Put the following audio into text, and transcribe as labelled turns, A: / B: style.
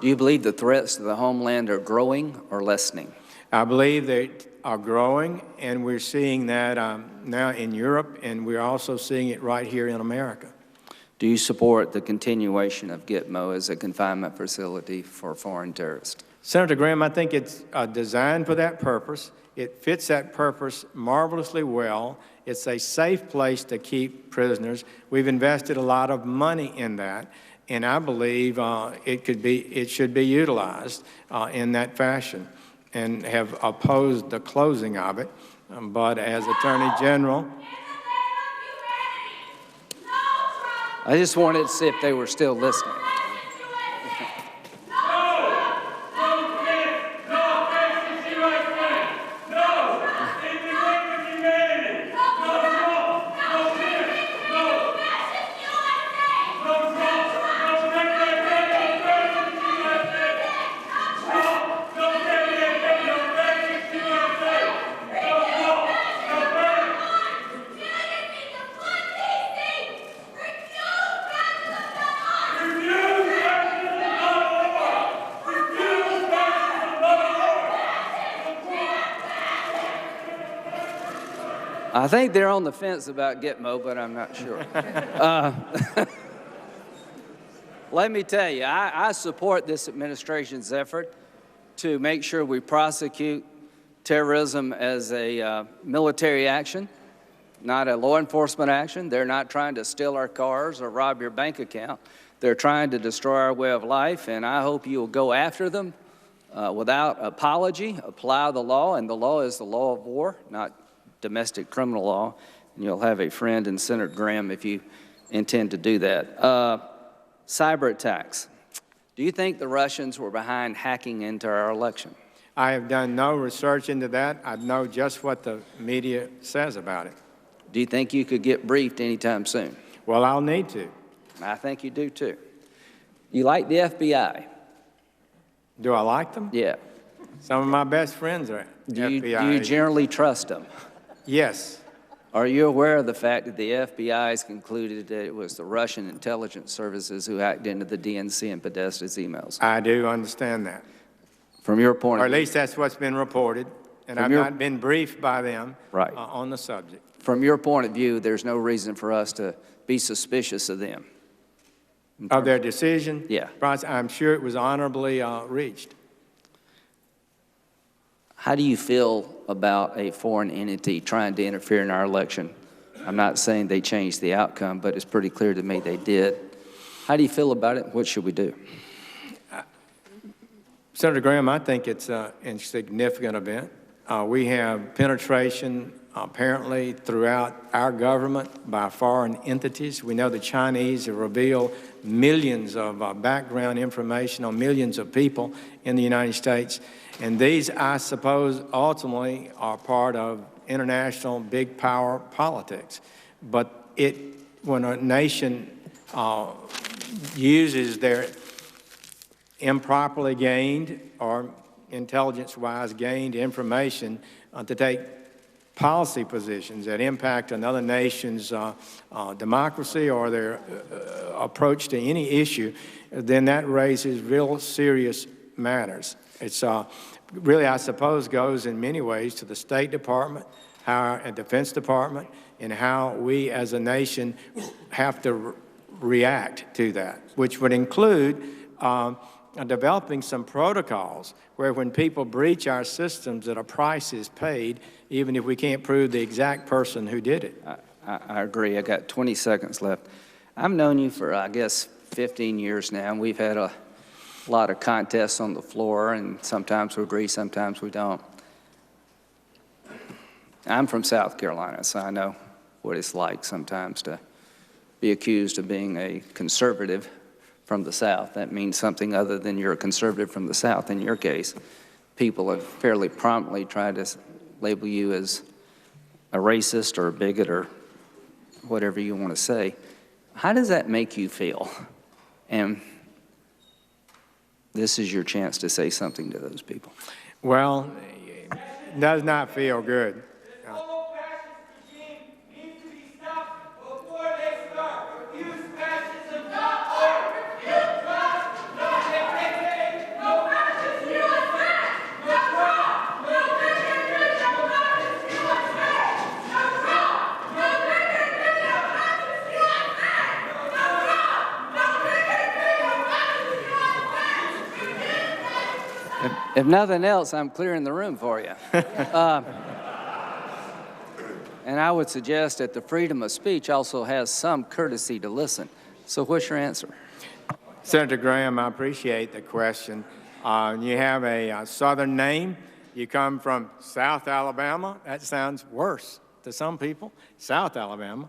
A: Do you believe the threats to the homeland are growing or lessening?
B: I believe they are growing, and we're seeing that now in Europe, and we're also seeing it right here in America.
A: Do you support the continuation of Gitmo as a confinement facility for foreign terrorists?
B: Senator Graham, I think it's designed for that purpose. It fits that purpose marvelously well. It's a safe place to keep prisoners. We've invested a lot of money in that, and I believe it should be utilized in that fashion, and have opposed the closing of it. But as Attorney General,
A: I just wanted to see if they were still listening. I think they're on the fence about Gitmo, but I'm not sure. Let me tell you, I support this administration's effort to make sure we prosecute terrorism as a military action, not a law enforcement action. They're not trying to steal our cars or rob your bank account. They're trying to destroy our way of life, and I hope you'll go after them without apology, apply the law, and the law is the law of war, not domestic criminal law, and you'll have a friend in Senator Graham if you intend to do that. Cyber attacks. Do you think the Russians were behind hacking into our election?
B: I have done no research into that. I know just what the media says about it.
A: Do you think you could get briefed anytime soon?
B: Well, I'll need to.
A: I think you do too. You like the FBI?
B: Do I like them?
A: Yeah.
B: Some of my best friends are FBI.
A: Do you generally trust them?
B: Yes.
A: Are you aware of the fact that the FBI has concluded that it was the Russian intelligence services who hacked into the DNC and Podesta's emails?
B: I do understand that.
A: From your point of view.
B: Or at least that's what's been reported, and I've not been briefed by them on the subject.
A: From your point of view, there's no reason for us to be suspicious of them.
B: Of their decision?
A: Yeah.
B: I'm sure it was honorably reached.
A: How do you feel about a foreign entity trying to interfere in our election? I'm not saying they changed the outcome, but it's pretty clear to me they did. How do you feel about it? What should we do?
B: Senator Graham, I think it's an insignificant event. We have penetration apparently throughout our government by foreign entities. We know the Chinese have revealed millions of background information on millions of people in the United States. And these, I suppose, ultimately are part of international big power politics. But when a nation uses their improperly gained or intelligence-wise gained information to take policy positions that impact another nation's democracy or their approach to any issue, then that raises real serious matters. It's really, I suppose, goes in many ways to the State Department, and Defense Department, and how we as a nation have to react to that, which would include developing some protocols where when people breach our systems that a price is paid, even if we can't prove the exact person who did it.
A: I agree. I got 20 seconds left. I've known you for, I guess, 15 years now, and we've had a lot of contests on the floor, and sometimes we agree, sometimes we don't. I'm from South Carolina, so I know what it's like sometimes to be accused of being a conservative from the South. That means something other than you're a conservative from the South. In your case, people have fairly promptly tried to label you as a racist or a bigot or whatever you want to say. How does that make you feel? And this is your chance to say something to those people.
B: Well, it does not feel good.
A: If nothing else, I'm clearing the room for you. And I would suggest that the freedom of speech also has some courtesy to listen. So what's your answer?
B: Senator Graham, I appreciate the question. You have a southern name. You come from South Alabama. That sounds worse to some people, South Alabama.